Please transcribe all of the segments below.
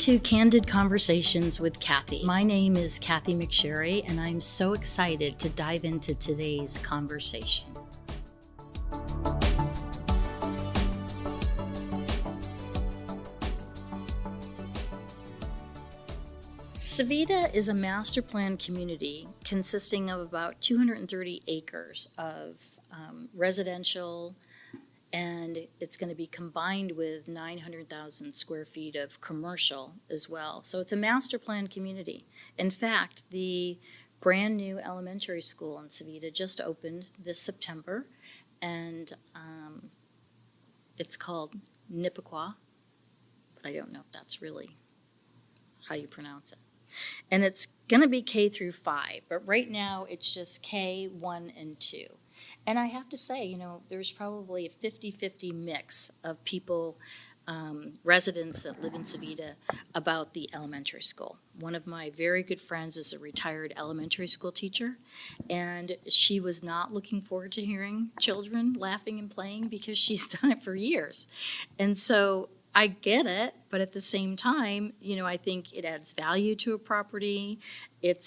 to Candid Conversations with Kathy. My name is Kathy McSherry, and I'm so excited to dive into today's conversation. Civita is a master plan community consisting of about 230 acres of residential, and it's going to be combined with 900,000 square feet of commercial as well. So it's a master plan community. In fact, the brand new elementary school in Civita just opened this September, and it's called Nipiqua, but I don't know if that's really how you pronounce it. And it's going to be K through 5, but right now it's just K, 1, and 2. And I have to say, there's probably a 50-50 mix of people, residents that live in Civita about the elementary school. One of my very good friends is a retired elementary school teacher, and she was not looking forward to hearing children laughing and playing because she's done it for years. And so I get it, but at the same time, I think it adds value to a property. It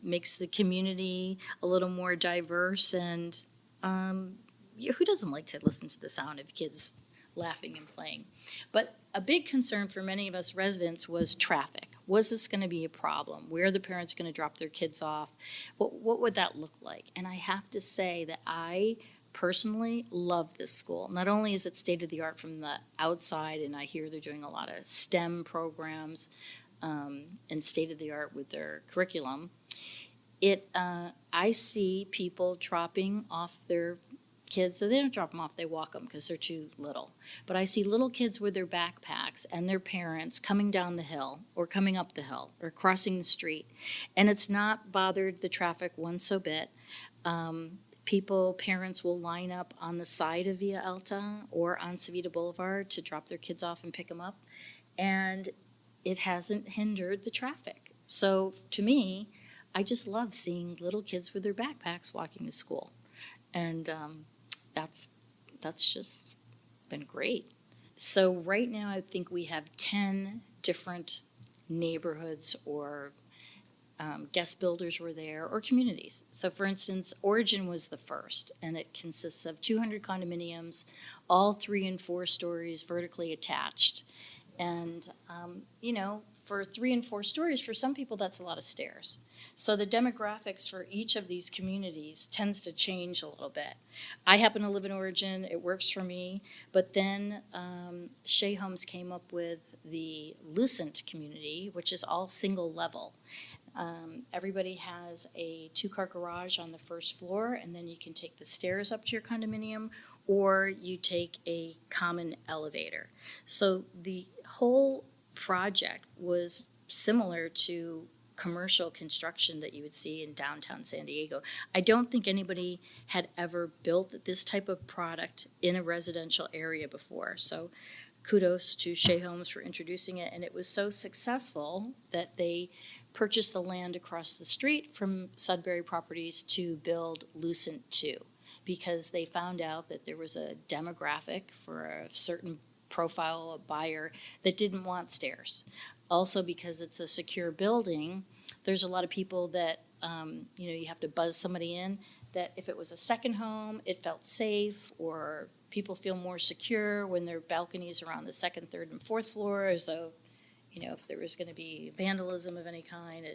makes the community a little more diverse, and who doesn't like to listen to the sound of kids laughing and playing? But a big concern for many of us residents was traffic. Was this going to be a problem? Where are the parents going to drop their kids off? What would that look like? And I have to say that I personally love this school. Not only is it state-of-the-art from the outside, and I hear they're doing a lot of STEM programs and state-of-the-art with their curriculum, I see people dropping off their kids. So they don't drop them off, they walk them because they're too little. But I see little kids with their backpacks and their parents coming down the hill or coming up the hill or crossing the street. And it's not bothered the traffic one so bit. Parents will line up on the side of Via Alta or on Civita Boulevard to drop their kids off and pick them up. And it hasn't hindered the traffic. So to me, I just love seeing little kids with their backpacks walking to school. And that's just been great. So right now I think we have 10 different neighborhoods or guest builders were there, or communities. So for instance, Origin was the first, and it consists of 200 condominiums, all 3 and 4 stories vertically attached. And, for 3 and 4 stories, for some people that's a lot of stairs. So the demographics for each of these communities tends to change a little bit. I happen to live in Origin, it works for me, but then Shea Homes came up with the Lucent community, which is all single level. Everybody has a 2-car garage on the first floor, and then you can take the stairs up to your condominium, or you take a common elevator. So the whole project was similar to commercial construction that you would see in downtown San Diego. I don't think anybody had ever built this type of product in a residential area before. So kudos to Shea Homes for introducing it, and it was so successful that they purchased the land across the street from Sudbury Properties to build Lucent 2, because they found out that there was a demographic for a certain profile of buyer that didn't want stairs. Also, because it's a secure building, there's a lot of people that you have to buzz somebody in, that if it was a second home, it felt safe, or people feel more secure when their balconies are on the 2nd, 3rd, and 4th floor, as though, if there was going to be vandalism of any kind,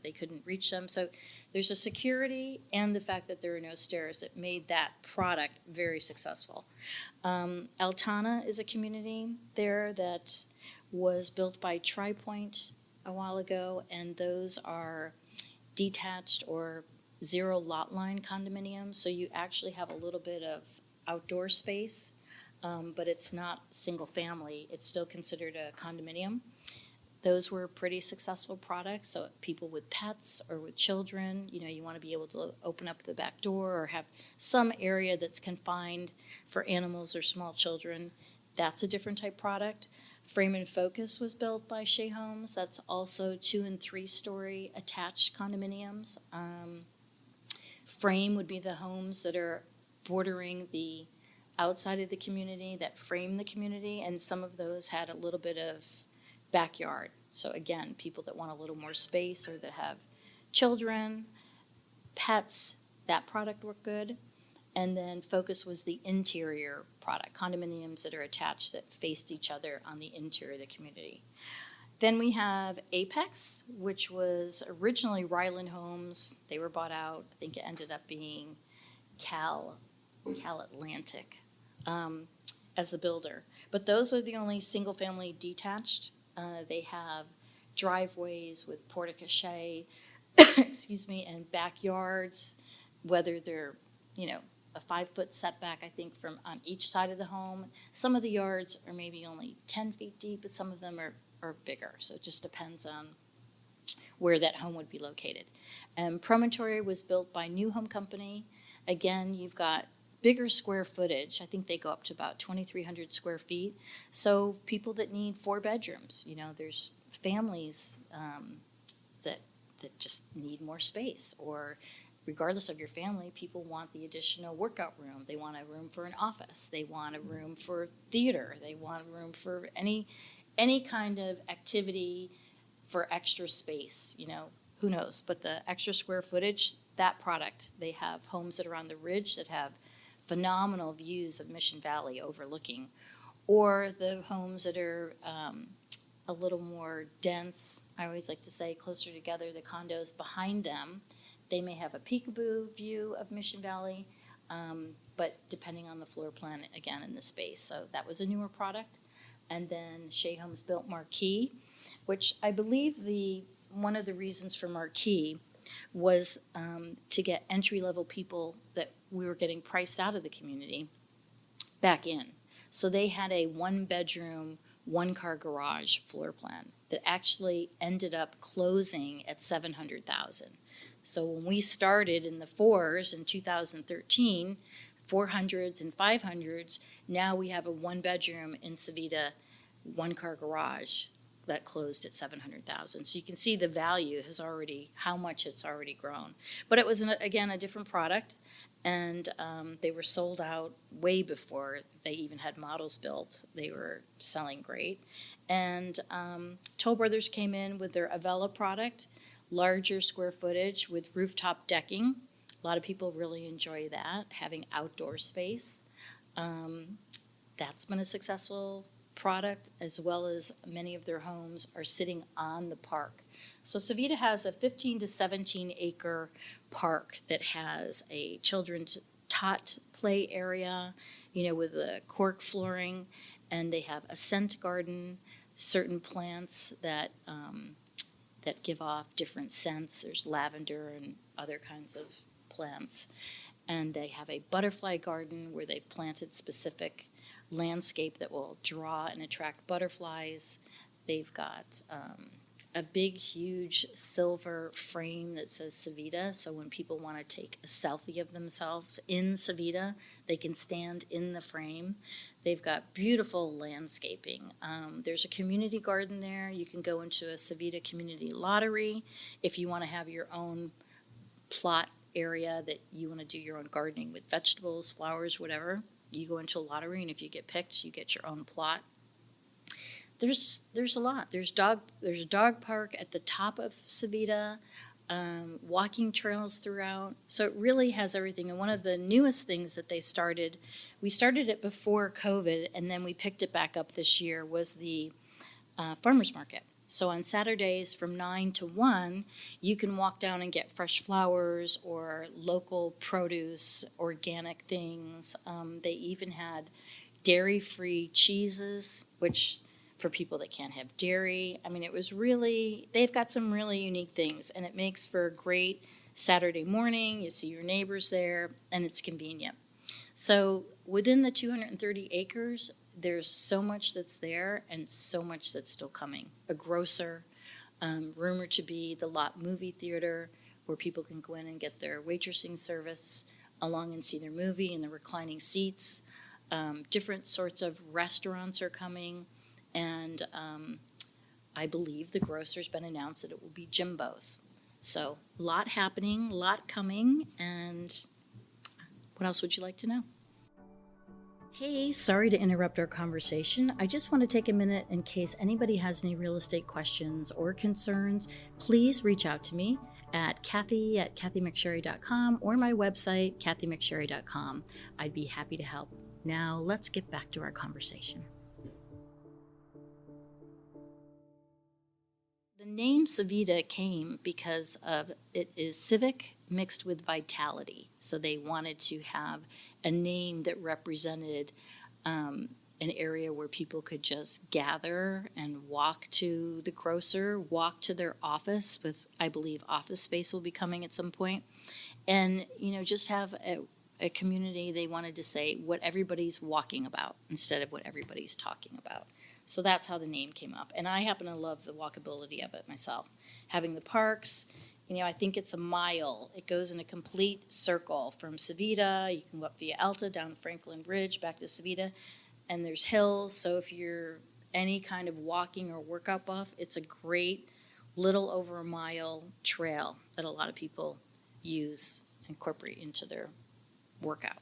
they couldn't reach them. So there's a security and the fact that there are no stairs that made that product very successful. Altana is a community there that was built by TriPoint a while ago, and those are detached or 0 lot line condominiums. So you actually have a little bit of outdoor space, but it's not single family. It's still considered a condominium. Those were pretty successful products. So people with pets or with children, you want to be able to open up the back door or have some area that's confined for animals or small children. That's a different type product. Frame and Focus was built by Shea Homes. That's also 2 and 3 story attached condominiums. Frame would be the homes that are bordering the outside of the community, that frame the community, and some of those had a little bit of backyard. So again, people that want a little more space or that have children, pets, that product worked good. And then Focus was the interior product, condominiums that are attached that faced each other on the interior of the community. Then we have Apex, which was originally Ryland Homes. They were bought out. I think it ended up being Cal Atlantic as the builder. But those are the only single-family detached. They have driveways with porte-cochere, excuse me, and backyards, whether they're, a 5-foot setback, I think, from on each side of the home. Some of the yards are maybe only 10 feet deep, but some of them are bigger. So it just depends on where that home would be located. Promontory was built by New Home Company. Again, you've got bigger square footage. I think they go up to about 2,300 square feet. So people that need 4 bedrooms, there's families that just need more space, or regardless of your family, people want the additional workout room. They want a room for an office. They want a room for theater. They want a room for any kind of activity for extra space, who knows. But the extra square footage, that product, they have homes that are on the ridge that have phenomenal views of Mission Valley overlooking, or the homes that are a little more dense, I always like to say closer together, the condos behind them. They may have a peekaboo view of Mission Valley, but depending on the floor plan, again, in the space. So that was a newer product. And then Shea Homes built Marquee, which I believe one of the reasons for Marquee was to get entry-level people that we were getting priced out of the community back in. So they had a 1-bedroom, 1-car garage floor plan that actually ended up closing at $700,000. So when we started in the 4s in 2013, 400s and 500s, now we have a 1-bedroom in Civita, 1-car garage that closed at $700,000. So you can see the value how much it's already grown. But it was, again, a different product, and they were sold out way before they even had models built. They were selling great. And Toll Brothers came in with their Avella product, larger square footage with rooftop decking. A lot of people really enjoy that, having outdoor space. That's been a successful product, as well as many of their homes are sitting on the park. So Civita has a 15 to 17 acre park that has a children's tot play area, with a cork flooring, and they have a scent garden, certain plants that give off different scents. There's lavender and other kinds of plants. And they have a butterfly garden where they've planted specific landscape that will draw and attract butterflies. They've got a big, huge silver frame that says Civita. So when people want to take a selfie of themselves in Civita, they can stand in the frame. They've got beautiful landscaping. There's a community garden there. You can go into a Civita community lottery if you want to have your own plot area that you want to do your own gardening with vegetables, flowers, whatever. You go into a lottery, and if you get picked, you get your own plot. There's a lot. There's a dog park at the top of Civita, walking trails throughout. So it really has everything. And one of the newest things that we started it before COVID, and then we picked it back up this year, was the farmers market. So on Saturdays from 9 to 1, you can walk down and get fresh flowers or local produce, organic things. They even had dairy-free cheeses, which for people that can't have dairy. I mean, they've got some really unique things, and it makes for a great Saturday morning. You see your neighbors there, and it's convenient. So within the 230 acres, there's so much that's there and so much that's still coming. A grocer, rumored to be the Lot movie theater, where people can go in and get their waitressing service along and see their movie in the reclining seats. Different sorts of restaurants are coming, and I believe the grocer's been announced that it will be Jimbo's. So a lot happening, a lot coming, and what else would you like to know? Hey, sorry to interrupt our conversation. I just want to take a minute in case anybody has any real estate questions or concerns. Please reach out to me at Kathy@kathymcsherry.com or my website, kathymcsherry.com. I'd be happy to help. Now, let's get back to our conversation. The name Civita came because of it is civic mixed with vitality. So they wanted to have a name that represented an area where people could just gather and walk to the grocer, walk to their office, with I believe office space will be coming at some point, and just have a community. They wanted to say what everybody's walking about instead of what everybody's talking about. So that's how the name came up. And I happen to love the walkability of it myself. Having the parks, I think it's a mile. It goes in a complete circle from Civita. You can go up via Alta, down Franklin Bridge, back to Civita. And there's hills. So if you're any kind of walking or workout buff, it's a great little over a mile trail that a lot of people use, incorporate into their workout.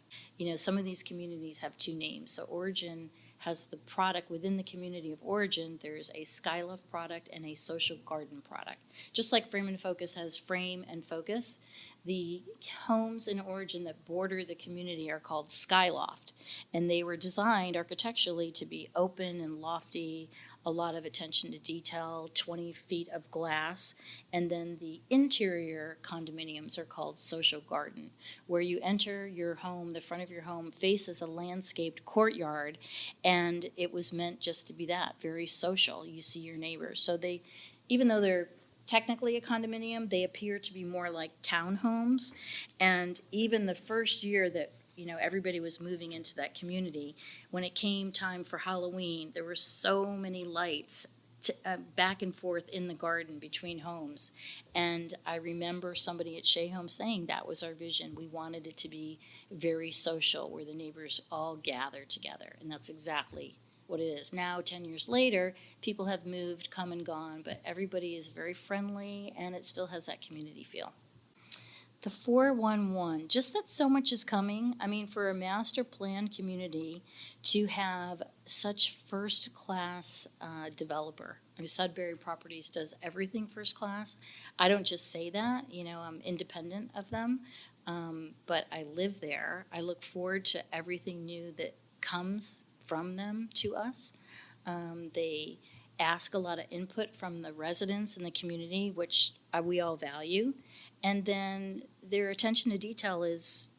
Some of these communities have two names. So Origin has the product within the community of Origin. There's a Skylove product and a social garden product. Just like Frame and Focus has Frame and Focus, the homes in Origin that border the community are called Skyloft, and they were designed architecturally to be open and lofty, a lot of attention to detail, 20 feet of glass. And then the interior condominiums are called social garden, where you enter your home, the front of your home faces a landscaped courtyard, and it was meant just to be that, very social. You see your neighbors. So they, even though they're technically a condominium, they appear to be more like townhomes. And even the first year that everybody was moving into that community, when it came time for Halloween, there were so many lights back and forth in the garden between homes. And I remember somebody at Shea Home saying that was our vision. We wanted it to be very social, where the neighbors all gather together. And that's exactly what it is. Now, 10 years later, people have moved, come and gone, but everybody is very friendly, and it still has that community feel. The 411, just that so much is coming. I mean, for a master plan community to have such first-class developer. I mean, Sudbury Properties does everything first class. I don't just say that, I'm independent of them, but I live there. I look forward to everything new that comes from them to us. They ask a lot of input from the residents in the community, which we all value. And then their attention to detail is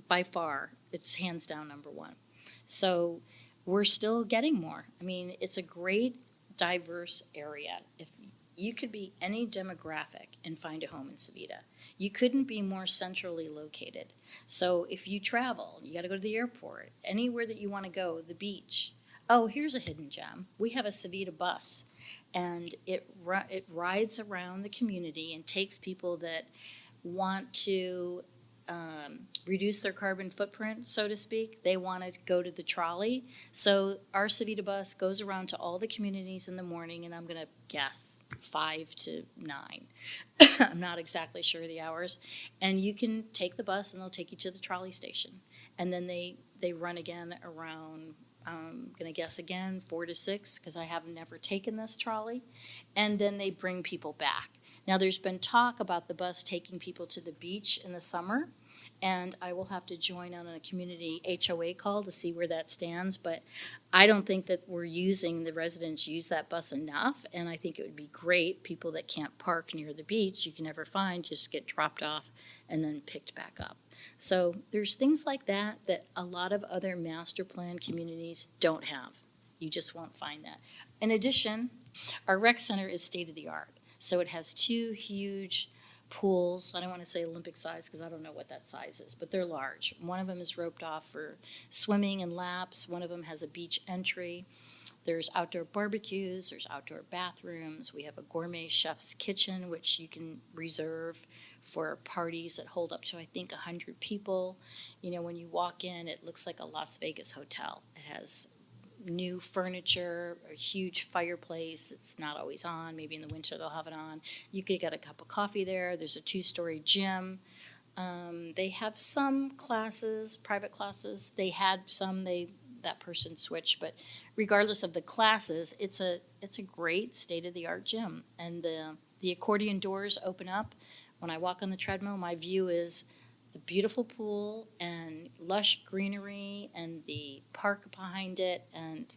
by far, it's hands down number one. So we're still getting more. I mean, it's a great diverse area. If you could be any demographic and find a home in Civita. You couldn't be more centrally located. So if you travel, you got to go to the airport, anywhere that you want to go, the beach. Oh, here's a hidden gem. We have a Civita bus, and it rides around the community and takes people that want to reduce their carbon footprint, so to speak. They want to go to the trolley. So our Civita bus goes around to all the communities in the morning, and I'm going to guess 5 to 9. I'm not exactly sure of the hours. And you can take the bus, and they'll take you to the trolley station. And then they run again around, I'm going to guess again, 4 to 6, because I have never taken this trolley. And then they bring people back. Now, there's been talk about the bus taking people to the beach in the summer, and I will have to join on a community HOA call to see where that stands, but I don't think that the residents use that bus enough, and I think it would be great. People that can't park near the beach, you can never find, just get dropped off and then picked back up. So there's things like that a lot of other master plan communities don't have. You just won't find that. In addition, our rec center is state of the art. So it has 2 huge pools. I don't want to say Olympic size because I don't know what that size is, but they're large. One of them is roped off for swimming and laps. One of them has a beach entry. There's outdoor barbecues. There's outdoor bathrooms. We have a gourmet chef's kitchen, which you can reserve for parties that hold up to, I think, 100 people. When you walk in, it looks like a Las Vegas hotel. It has new furniture, a huge fireplace. It's not always on. Maybe in the winter they'll have it on. You could get a cup of coffee there. There's a 2-story gym. They have some classes, private classes. They had some, they that person switch. But regardless of the classes, it's a great state-of-the-art gym. And the accordion doors open up. When I walk on the treadmill, my view is the beautiful pool and lush greenery and the park behind it. And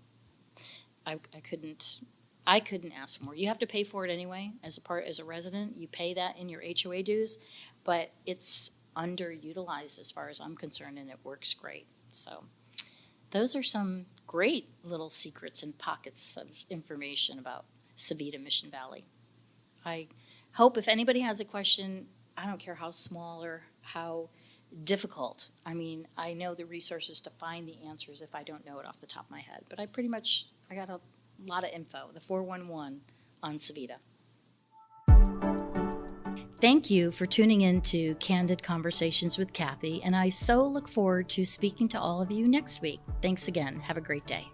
I couldn't ask for more. You have to pay for it anyway as a resident. You pay that in your HOA dues, but it's underutilized as far as I'm concerned, and it works great. So those are some great little secrets and pockets of information about Civita Mission Valley. I hope if anybody has a question, I don't care how small or how difficult. I mean, I know the resources to find the answers if I don't know it off the top of my head, but I got a lot of info, the 411 on Civita. Thank you for tuning in to Candid Conversations with Kathy, and I so look forward to speaking to all of you next week. Thanks again. Have a great day.